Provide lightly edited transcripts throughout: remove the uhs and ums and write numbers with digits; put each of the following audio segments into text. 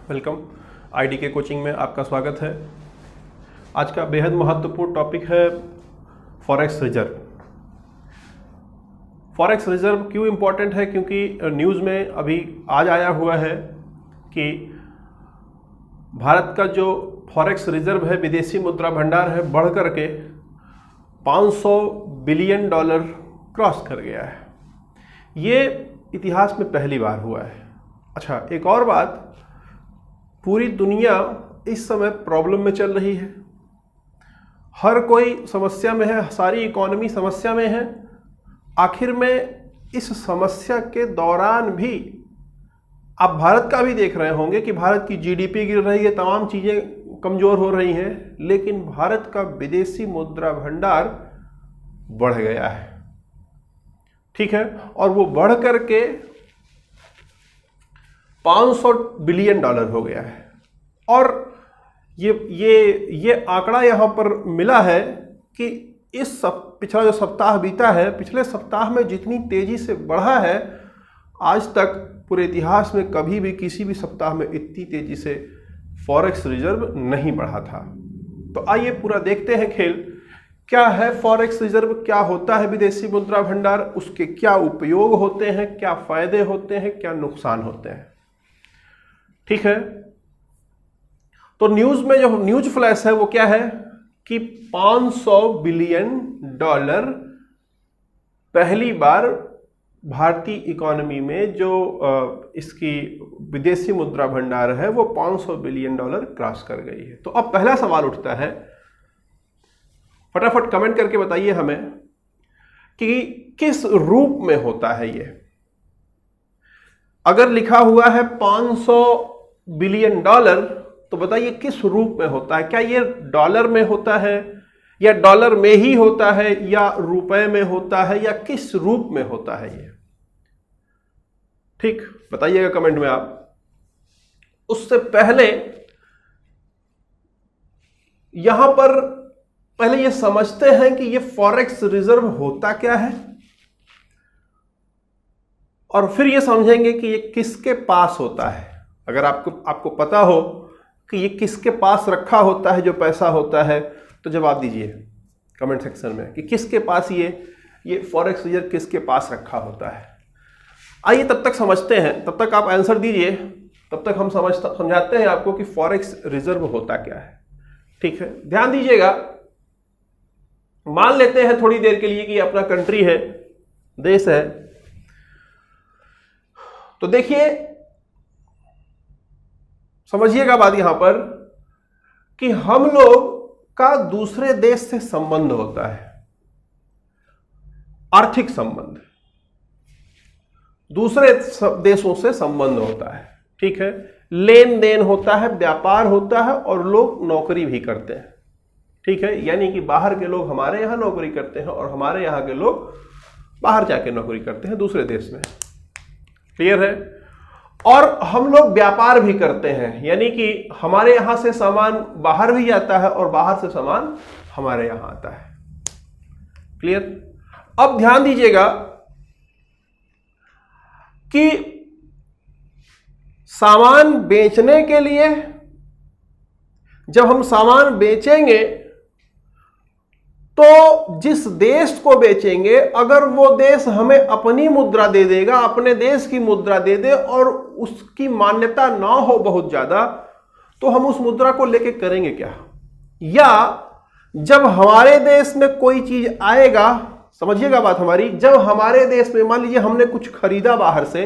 Welcome. IDK coaching में आपका स्वागत है। आज का बेहद महत्वपूर्ण टॉपिक है फॉरेक्स रिजर्व। फॉरेक्स रिजर्व क्यों इम्पोर्टेंट है? क्योंकि न्यूज़ में अभी आज आया हुआ है कि भारत का जो फॉरेक्स रिजर्व है, विदेशी मुद्रा भंडार है, बढ़ करके $500 बिलियन क्रॉस कर गया है। ये इतिहास में पहली बार हुआ है। अच्छा, एक और बात, पूरी दुनिया इस समय प्रॉब्लम में चल रही है। हर कोई समस्या में है, सारी इकोनॉमी समस्या में है। आखिर में इस समस्या के दौरान भी आप भारत का भी देख रहे होंगे कि भारत की जीडीपी गिर रही है, तमाम चीज़ें कमज़ोर हो रही हैं, लेकिन भारत का विदेशी मुद्रा भंडार बढ़ गया है। ठीक है, और वो बढ़ करके $500 बिलियन हो गया है। और ये आंकड़ा यहाँ पर मिला है कि पिछला जो सप्ताह बीता है, पिछले सप्ताह में जितनी तेजी से बढ़ा है, आज तक पूरे इतिहास में कभी भी किसी भी सप्ताह में इतनी तेजी से फॉरेक्स रिजर्व नहीं बढ़ा था। तो आइए पूरा देखते हैं खेल। क्या है फॉरेक्स रिजर्व, क्या होता है विदेशी मुद्रा भंडार, उसके क्या उपयोग होते हैं, क्या फायदे होते हैं, क्या नुकसान होते हैं। ठीक है, तो न्यूज़ में जो न्यूज़ फ्लैश है वो क्या है कि $500 बिलियन पहली बार भारतीय इकोनॉमी में जो इसकी विदेशी मुद्रा भंडार है वो $500 बिलियन क्रॉस कर गई है। तो अब पहला सवाल उठता है, फटाफट कमेंट करके बताइए हमें कि किस रूप में होता है ये। अगर लिखा हुआ है $500 बिलियन तो बताइए किस रूप में होता है। क्या ये डॉलर में होता है, या डॉलर में ही होता है, या रुपए में होता है, या किस रूप में होता है ये? ठीक, बताइएगा कमेंट में आप। उससे पहले यहां पर पहले ये समझते हैं कि ये फॉरेक्स रिजर्व होता क्या है, और फिर ये समझेंगे कि ये किसके पास होता है। अगर आपको पता हो कि ये किसके पास रखा होता है जो पैसा होता है, तो जवाब दीजिए कमेंट सेक्शन में कि किसके पास ये फॉरेक्स रिजर्व किसके पास रखा होता है। आइए तब तक समझते हैं, तब तक आप आंसर दीजिए, तब तक हम समझाते हैं आपको कि फॉरेक्स रिजर्व होता क्या है। ठीक है, ध्यान दीजिएगा। मान लेते हैं थोड़ी देर के लिए कि अपना कंट्री है, देश है। तो देखिए, समझिएगा बात यहां पर कि हम लोग का दूसरे देश से संबंध होता है, आर्थिक संबंध, दूसरे देशों से संबंध होता है। ठीक है, लेन देन होता है, व्यापार होता है, और लोग नौकरी भी करते हैं। ठीक है, यानी कि बाहर के लोग हमारे यहां नौकरी करते हैं और हमारे यहां के लोग बाहर जाके नौकरी करते हैं दूसरे देश में। क्लियर है? और हम लोग व्यापार भी करते हैं, यानी कि हमारे यहां से सामान बाहर भी जाता है और बाहर से सामान हमारे यहां आता है। क्लियर? अब ध्यान दीजिएगा कि सामान बेचने के लिए जब हम सामान बेचेंगे तो जिस देश को बेचेंगे, अगर वो देश हमें अपनी मुद्रा दे देगा, अपने देश की मुद्रा दे दे, और उसकी मान्यता ना हो बहुत ज्यादा, तो हम उस मुद्रा को लेके करेंगे क्या? या जब हमारे देश में कोई चीज आएगा, समझिएगा बात हमारी, जब हमारे देश में मान लीजिए हमने कुछ खरीदा बाहर से,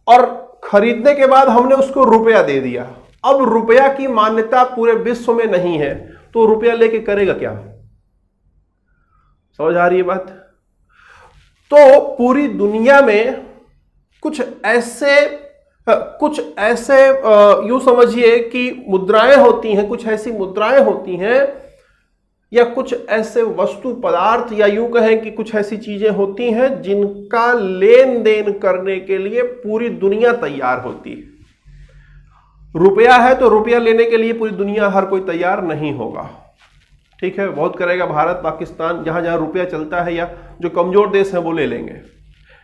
और खरीदने के बाद हमने उसको रुपया दे दिया। अब रुपया की मान्यता पूरे विश्व में नहीं है, तो रुपया लेके करेगा क्या? समझ आ रही है बात? तो पूरी दुनिया में कुछ ऐसे यूं समझिए कि मुद्राएं होती हैं, कुछ ऐसी मुद्राएं होती हैं, या कुछ ऐसे वस्तु पदार्थ, या यूं कहें कि कुछ ऐसी चीजें होती हैं जिनका लेन देन करने के लिए पूरी दुनिया तैयार होती है। रुपया है तो रुपया लेने के लिए पूरी दुनिया हर कोई तैयार नहीं होगा। ठीक है, बहुत करेगा भारत, पाकिस्तान, जहां जहां रुपया चलता है, या जो कमजोर देश हैं वो ले लेंगे,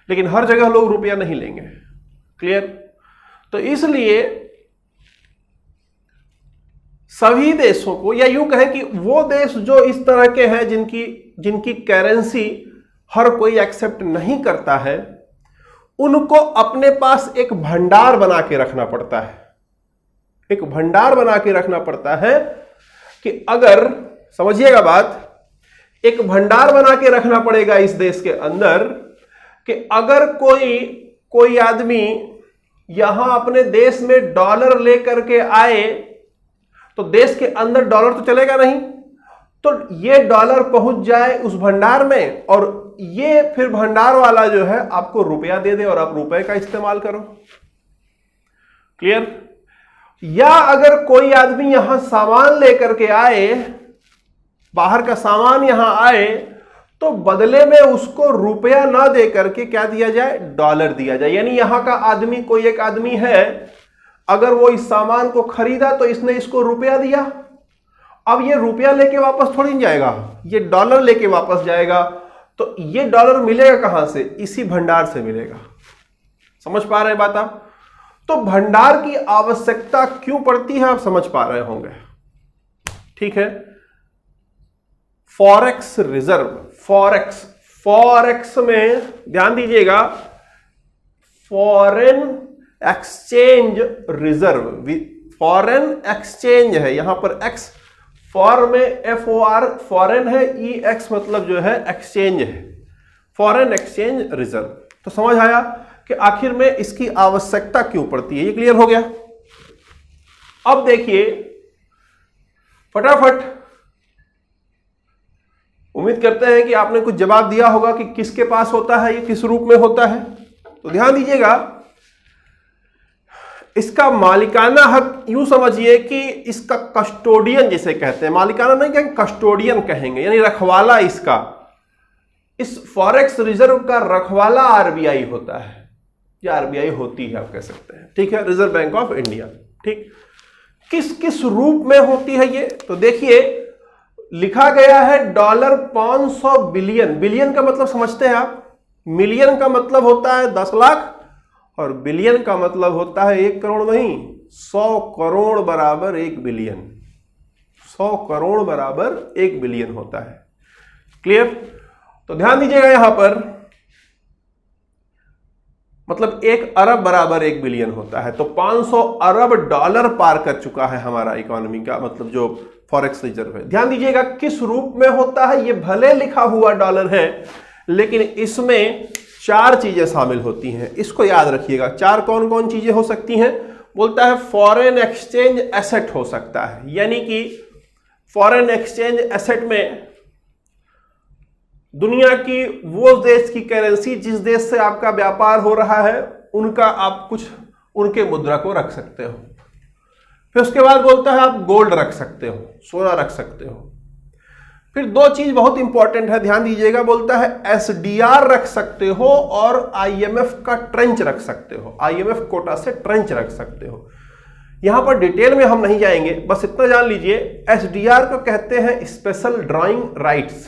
लेकिन हर जगह लोग रुपया नहीं लेंगे। क्लियर? तो इसलिए सभी देशों को, या यूं कहें कि वो देश जो इस तरह के हैं जिनकी करेंसी हर कोई एक्सेप्ट नहीं करता है, उनको अपने पास एक भंडार बना के रखना पड़ता है। एक भंडार बना के रखना पड़ता है कि अगर, समझिएगा बात, एक भंडार बना के रखना पड़ेगा इस देश के अंदर कि अगर कोई आदमी यहां अपने देश में डॉलर लेकर के आए तो देश के अंदर डॉलर तो चलेगा नहीं, तो ये डॉलर पहुंच जाए उस भंडार में और ये फिर भंडार वाला जो है आपको रुपया दे दे और आप रुपए का इस्तेमाल करो। क्लियर? या अगर कोई आदमी यहां सामान लेकर के आए, बाहर का सामान यहां आए, तो बदले में उसको रुपया ना दे करके क्या दिया जाए? डॉलर दिया जाए। यानी यहां का आदमी, कोई एक आदमी है, अगर वो इस सामान को खरीदा तो इसने इसको रुपया दिया, अब ये रुपया लेके वापस थोड़ी नहीं जाएगा, ये डॉलर लेके वापस जाएगा। तो ये डॉलर मिलेगा कहां से? इसी भंडार से मिलेगा। समझ पा रहे हैं बात आप? तो भंडार की आवश्यकता क्यों पड़ती है आप समझ पा रहे होंगे। ठीक है। फॉरेक्स रिजर्व, फॉरेक्स में ध्यान दीजिएगा, foreign exchange reserve, foreign exchange है, यहां पर एक्स फॉर में FOR फॉरेन है, EX मतलब जो है एक्सचेंज है, फॉरेन एक्सचेंज रिजर्व। तो समझ आया कि आखिर में इसकी आवश्यकता क्यों पड़ती है। ये क्लियर हो गया। अब देखिए फटाफट, उम्मीद करते हैं कि आपने कुछ जवाब दिया होगा कि किसके पास होता है, ये किस रूप में होता है। तो ध्यान दीजिएगा, इसका मालिकाना हक यूं समझिए कि इसका कस्टोडियन जिसे कहते हैं, मालिकाना नहीं कहेंगे, कस्टोडियन कहेंगे, यानी रखवाला इसका, इस फॉरेक्स रिजर्व का रखवाला RBI होता है, या RBI होती है आप कह सकते हैं। ठीक है, रिजर्व बैंक ऑफ इंडिया। ठीक, किस किस रूप में होती है ये? तो देखिए लिखा गया है $500 बिलियन। बिलियन का मतलब समझते हैं आप? मिलियन का मतलब होता है 10 लाख और बिलियन का मतलब होता है 1 करोड़ नहीं, 100 करोड़ बराबर 1 बिलियन। 100 करोड़ बराबर 1 बिलियन होता है। क्लियर? तो ध्यान दीजिएगा यहां पर, मतलब 1 अरब बराबर 1 बिलियन होता है। तो 500 अरब डॉलर पार कर चुका है हमारा इकोनॉमी का, मतलब जो फॉरेक्स रिजर्व है। ध्यान दीजिएगा किस रूप में होता है, ये भले लिखा हुआ डॉलर है लेकिन इसमें 4 चीजें शामिल होती हैं, इसको याद रखिएगा। 4 कौन कौन चीजें हो सकती हैं? बोलता है फॉरेन एक्सचेंज एसेट हो सकता है, यानी कि फॉरेन एक्सचेंज एसेट में दुनिया की वो देश की करेंसी, जिस देश से आपका व्यापार हो रहा है, उनका आप कुछ उनके मुद्रा को रख सकते हो। फिर उसके बाद बोलता है आप गोल्ड रख सकते हो, सोना रख सकते हो। फिर 2 चीज बहुत इंपॉर्टेंट है, ध्यान दीजिएगा, बोलता है SDR रख सकते हो और IMF का ट्रेंच रख सकते हो, IMF कोटा से ट्रेंच रख सकते हो। यहां पर डिटेल में हम नहीं जाएंगे, बस इतना जान लीजिए SDR को कहते हैं स्पेशल ड्राइंग राइट्स।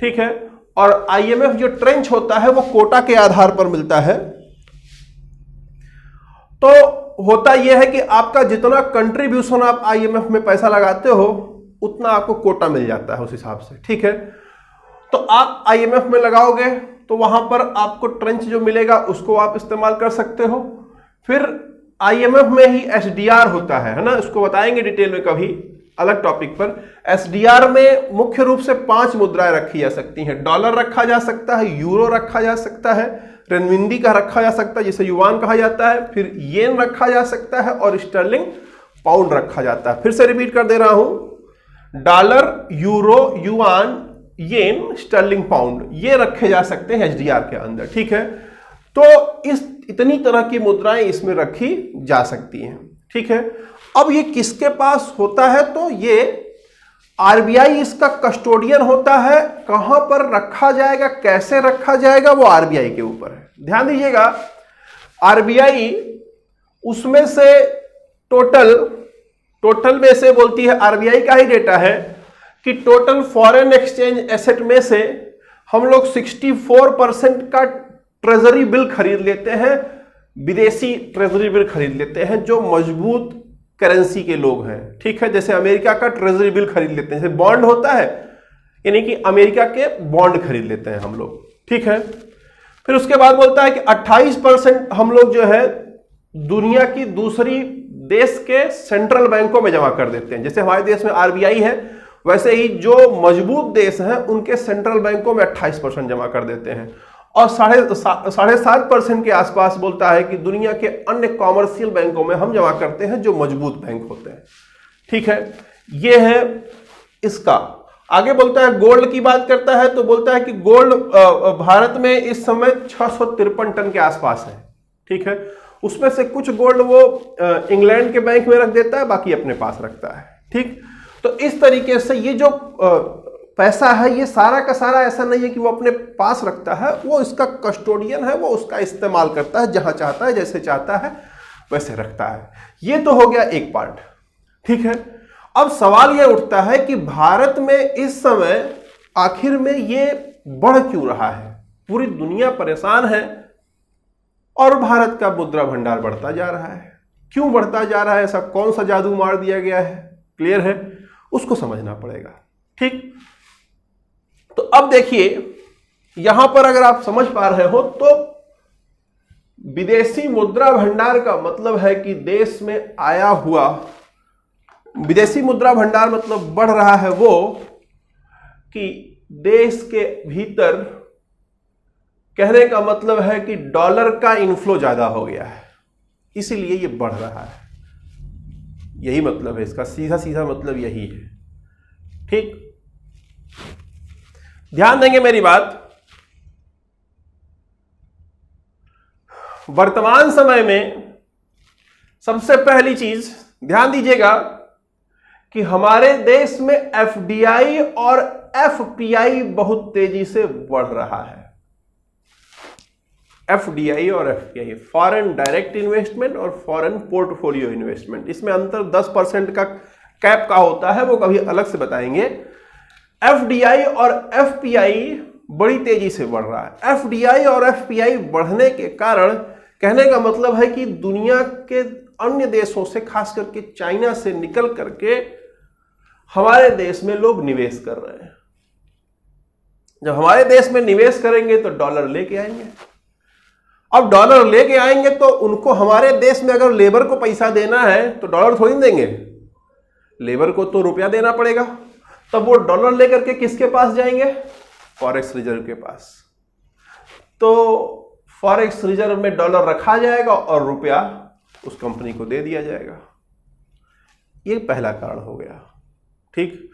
ठीक है, और IMF जो ट्रेंच होता है वो कोटा के आधार पर मिलता है। तो होता यह है कि आपका जितना कंट्रीब्यूशन आप IMF में पैसा लगाते हो उतना आपको कोटा मिल जाता है उस हिसाब से। ठीक है, तो आप IMF में लगाओगे तो वहां पर आपको ट्रेंच जो मिलेगा उसको आप इस्तेमाल कर सकते हो। फिर IMF में ही SDR होता है ना, उसको बताएंगे डिटेल में कभी अलग टॉपिक पर। SDR में मुख्य रूप से 5 मुद्राएं रखी जा सकती हैं। डॉलर रखा जा सकता है, यूरो रखा जा सकता है, रेनमिंडी का रखा जा सकता है जिसे युआन कहा जाता है, फिर येन रखा जा सकता है और स्टर्लिंग पाउंड रखा जाता है। फिर से रिपीट कर दे रहा हूं, डॉलर, यूरो, युआन, येन, स्टर्लिंग पाउंड, ये रखे जा सकते हैं SDR के अंदर। ठीक है, तो इतनी तरह की मुद्राएं इसमें रखी जा सकती हैं। ठीक है, अब ये किसके पास होता है? तो ये RBI इसका कस्टोडियन होता है। कहां पर रखा जाएगा, कैसे रखा जाएगा, वो RBI के ऊपर है। ध्यान दीजिएगा, RBI उसमें से टोटल में से बोलती है, RBI का ही डेटा है कि टोटल फॉरेन एक्सचेंज एसेट में से हम लोग 64% का ट्रेजरी बिल खरीद लेते हैं, विदेशी ट्रेजरी बिल खरीद लेते हैं जो मजबूत करेंसी के लोग हैं, ठीक है। जैसे अमेरिका का ट्रेजरी बिल खरीद लेते हैं, जैसे बॉन्ड होता है, यानी कि अमेरिका के बॉन्ड खरीद लेते हैं हम लोग, ठीक है। फिर उसके बाद बोलता है कि 28% हम लोग जो है दुनिया की दूसरी देश के सेंट्रल बैंकों में जमा कर देते हैं। जैसे हमारे देश में आरबीआई है, वैसे ही जो मजबूत देश हैं उनके सेंट्रल बैंकों में 28% जमा कर देते हैं। और 7.5% के आसपास बोलता है कि दुनिया के अन्य कॉमर्शियल बैंकों में हम जमा करते हैं जो मजबूत बैंक होते हैं, ठीक है। ये है इसका। आगे बोलता है गोल्ड की बात करता है तो बोलता है कि गोल्ड भारत में इस समय 653 टन के आसपास है, ठीक है। उसमें से कुछ गोल्ड वो इंग्लैंड के बैंक में रख देता है, बाकी अपने पास रखता है, ठीक। तो इस तरीके से ये जो पैसा है ये सारा का सारा ऐसा नहीं है कि वो अपने पास रखता है, वो इसका कस्टोडियन है, वो उसका इस्तेमाल करता है, जहां चाहता है जैसे चाहता है वैसे रखता है। ये तो हो गया एक पार्ट, ठीक है। अब सवाल यह उठता है कि भारत में इस समय आखिर में ये बढ़ क्यों रहा है? पूरी दुनिया परेशान है और भारत का मुद्रा भंडार बढ़ता जा रहा है। क्यों बढ़ता जा रहा है? ऐसा कौन सा जादू मार दिया गया है? क्लियर है? उसको समझना पड़ेगा, ठीक। तो अब देखिए यहां पर अगर आप समझ पा रहे हो तो विदेशी मुद्रा भंडार का मतलब है कि देश में आया हुआ विदेशी मुद्रा भंडार मतलब बढ़ रहा है वो कि देश के भीतर, कहने का मतलब है कि डॉलर का इनफ्लो ज्यादा हो गया है, इसीलिए ये बढ़ रहा है। यही मतलब है इसका, सीधा सीधा मतलब यही है, ठीक। ध्यान देंगे मेरी बात। वर्तमान समय में सबसे पहली चीज ध्यान दीजिएगा कि हमारे देश में एफडीआई और एफपीआई बहुत तेजी से बढ़ रहा है। एफडीआई और एफपीआई, फॉरेन डायरेक्ट इन्वेस्टमेंट और फॉरेन पोर्टफोलियो इन्वेस्टमेंट, इसमें अंतर 10% का कैप का होता है, वो कभी अलग से बताएंगे। एफडीआई और एफपीआई बड़ी तेजी से बढ़ रहा है। एफडीआई और एफपीआई बढ़ने के कारण, कहने का मतलब है कि दुनिया के अन्य देशों से, खास करके चाइना से निकल करके हमारे देश में लोग निवेश कर रहे हैं। जब हमारे देश में निवेश करेंगे तो डॉलर लेके आएंगे। अब डॉलर लेके आएंगे तो उनको हमारे देश में अगर लेबर को पैसा देना है तो डॉलर थोड़ी देंगे, लेबर को तो रुपया देना पड़ेगा। तब वो डॉलर लेकर के किसके पास जाएंगे? फॉरेक्स रिजर्व के पास। तो फॉरेक्स रिजर्व में डॉलर रखा जाएगा और रुपया उस कंपनी को दे दिया जाएगा। ये पहला कारण हो गया, ठीक।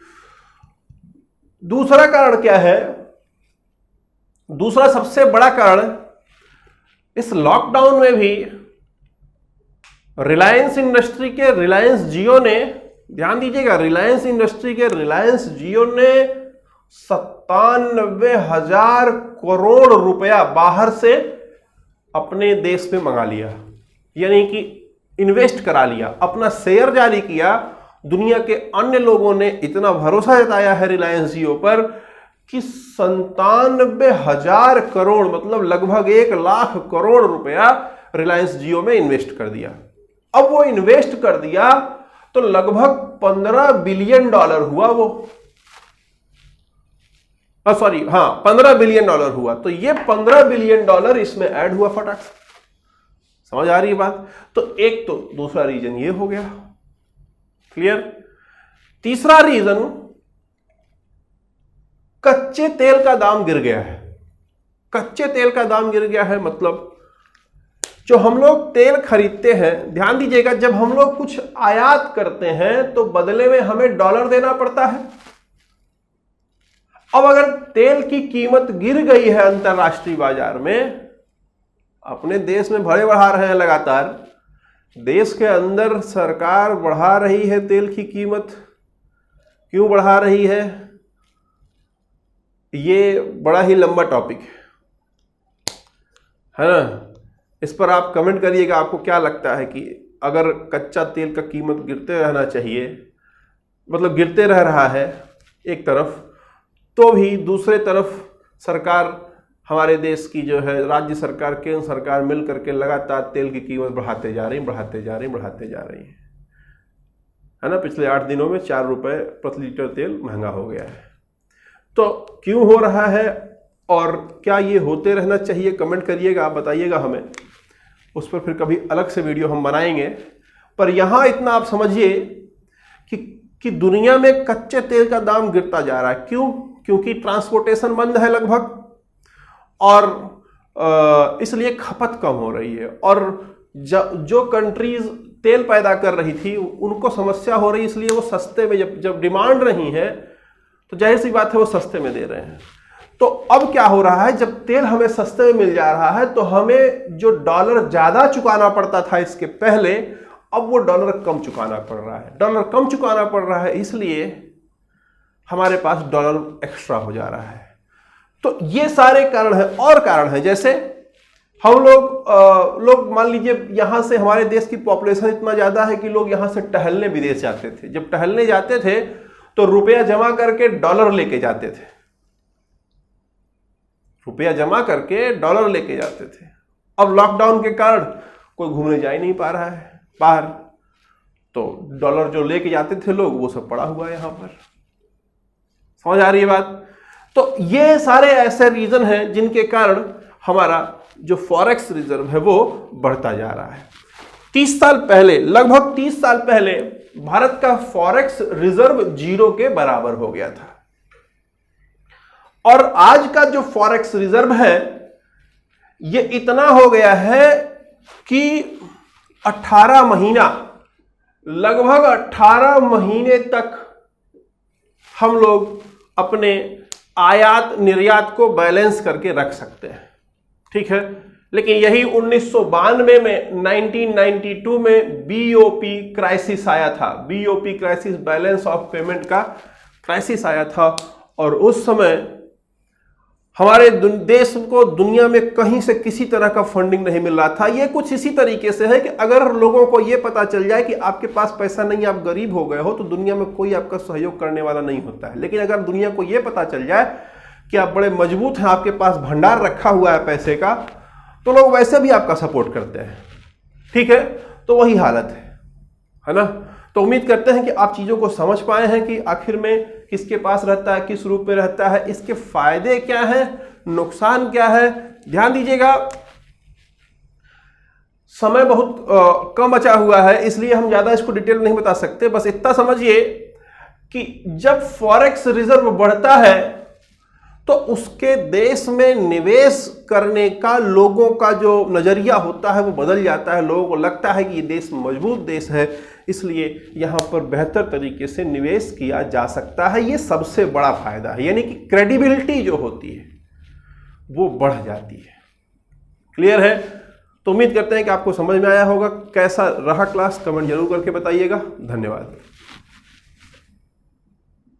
दूसरा कारण क्या है? दूसरा सबसे बड़ा कारण, इस लॉकडाउन में भी रिलायंस इंडस्ट्री के रिलायंस जियो ने, ध्यान दीजिएगा, रिलायंस इंडस्ट्री के रिलायंस जियो ने 97,000 करोड़ रुपया बाहर से अपने देश में मंगा लिया, यानी कि इन्वेस्ट करा लिया, अपना शेयर जारी किया। दुनिया के अन्य लोगों ने इतना भरोसा जताया है रिलायंस जियो पर कि 97,000 करोड़ मतलब लगभग 1 लाख करोड़ रुपया रिलायंस जियो में इन्वेस्ट कर दिया। अब वो इन्वेस्ट कर दिया तो लगभग 15 बिलियन डॉलर हुआ वो, सॉरी, हाँ 15 बिलियन डॉलर हुआ। तो ये 15 बिलियन डॉलर इसमें ऐड हुआ फटाक से। समझ आ रही है बात? तो एक तो दूसरा रीजन ये हो गया, क्लियर। तीसरा रीजन, कच्चे तेल का दाम गिर गया है। कच्चे तेल का दाम गिर गया है मतलब जो हम लोग तेल खरीदते हैं, ध्यान दीजिएगा, जब हम लोग कुछ आयात करते हैं तो बदले में हमें डॉलर देना पड़ता है। अब अगर तेल की कीमत गिर गई है अंतरराष्ट्रीय बाजार में, अपने देश में बढ़ा रहे हैं लगातार, देश के अंदर सरकार बढ़ा रही है तेल की कीमत। क्यों बढ़ा रही है? ये बड़ा ही लंबा टॉपिक है ना। इस पर आप कमेंट करिएगा, आपको क्या लगता है कि अगर कच्चा तेल का कीमत गिरते रहना चाहिए, मतलब गिरते रह रहा है एक तरफ, तो भी दूसरे तरफ सरकार, हमारे देश की जो है राज्य सरकार, केंद्र सरकार मिल करके लगातार तेल की कीमत बढ़ाते जा रही है। है ना। पिछले 8 दिनों में 4 रुपए प्रति लीटर तेल महंगा हो गया है। तो क्यों हो रहा है और क्या ये होते रहना चाहिए, कमेंट करिएगा, आप बताइएगा हमें। उस पर फिर कभी अलग से वीडियो हम बनाएंगे। पर यहां इतना आप समझिए कि दुनिया में कच्चे तेल का दाम गिरता जा रहा है। क्यों? क्योंकि ट्रांसपोर्टेशन बंद है लगभग, और इसलिए खपत कम हो रही है। और जो कंट्रीज तेल पैदा कर रही थी उनको समस्या हो रही, इसलिए वो सस्ते में, जब डिमांड नहीं है तो जाहिर सी बात है वो सस्ते में दे रहे हैं। तो अब क्या हो रहा है, जब तेल हमें सस्ते में मिल जा रहा है तो हमें जो डॉलर ज्यादा चुकाना पड़ता था इसके पहले, अब वो डॉलर कम चुकाना पड़ रहा है। डॉलर कम चुकाना पड़ रहा है, इसलिए हमारे पास डॉलर एक्स्ट्रा हो जा रहा है। तो ये सारे कारण हैं। और कारण है, जैसे हम लोग मान लीजिए यहां से, हमारे देश की पॉपुलेशन इतना ज्यादा है कि लोग यहां से टहलने विदेश जाते थे। जब टहलने जाते थे तो रुपया जमा करके डॉलर लेके जाते थे, रुपया जमा करके डॉलर लेके जाते थे। अब लॉकडाउन के कारण कोई घूमने जा ही नहीं पा रहा है बाहर, तो डॉलर जो लेके जाते थे लोग वो सब पड़ा हुआ है यहां पर। समझ आ रही है बात? तो ये सारे ऐसे रीजन हैं जिनके कारण हमारा जो फॉरेक्स रिजर्व है वो बढ़ता जा रहा है। 30 साल पहले, लगभग 30 साल पहले भारत का फॉरेक्स रिजर्व 0 के बराबर हो गया था। और आज का जो फॉरेक्स रिजर्व है ये इतना हो गया है कि 18 महीना, लगभग 18 महीने तक हम लोग अपने आयात निर्यात को बैलेंस करके रख सकते हैं। ठीक है, लेकिन यही 1992 में, 1992 में बीओपी क्राइसिस आया था। BOP crisis, balance of payment का क्राइसिस आया था। और उस समय हमारे देश को दुनिया में कहीं से किसी तरह का फंडिंग नहीं मिल रहा था। ये कुछ इसी तरीके से है कि अगर लोगों को ये पता चल जाए कि आपके पास पैसा नहीं, आप गरीब हो गए हो, तो दुनिया में कोई आपका सहयोग करने वाला नहीं होता है। लेकिन अगर दुनिया को ये पता चल जाए कि आप बड़े मजबूत हैं, आपके पास भंडार रखा हुआ है पैसे का, तो लोग वैसे भी आपका सपोर्ट करते हैं। ठीक है, तो वही हालत है ना। तो उम्मीद करते हैं कि आप चीजों को समझ पाए हैं कि आखिर में किसके पास रहता है, किस रूप में रहता है, इसके फायदे क्या हैं, नुकसान क्या है। ध्यान दीजिएगा, समय बहुत कम बचा हुआ है, इसलिए हम ज्यादा इसको डिटेल नहीं बता सकते। बस इतना समझिए कि जब फॉरेक्स रिजर्व बढ़ता है तो उसके देश में निवेश करने का लोगों का जो नजरिया होता है वो बदल जाता है। लोगों को लगता है कि ये देश मजबूत देश है, इसलिए यहां पर बेहतर तरीके से निवेश किया जा सकता है। ये सबसे बड़ा फायदा है, यानी कि क्रेडिबिलिटी जो होती है वो बढ़ जाती है। क्लियर है? तो उम्मीद करते हैं कि आपको समझ में आया होगा। कैसा रहा क्लास, कमेंट जरूर करके बताइएगा। धन्यवाद।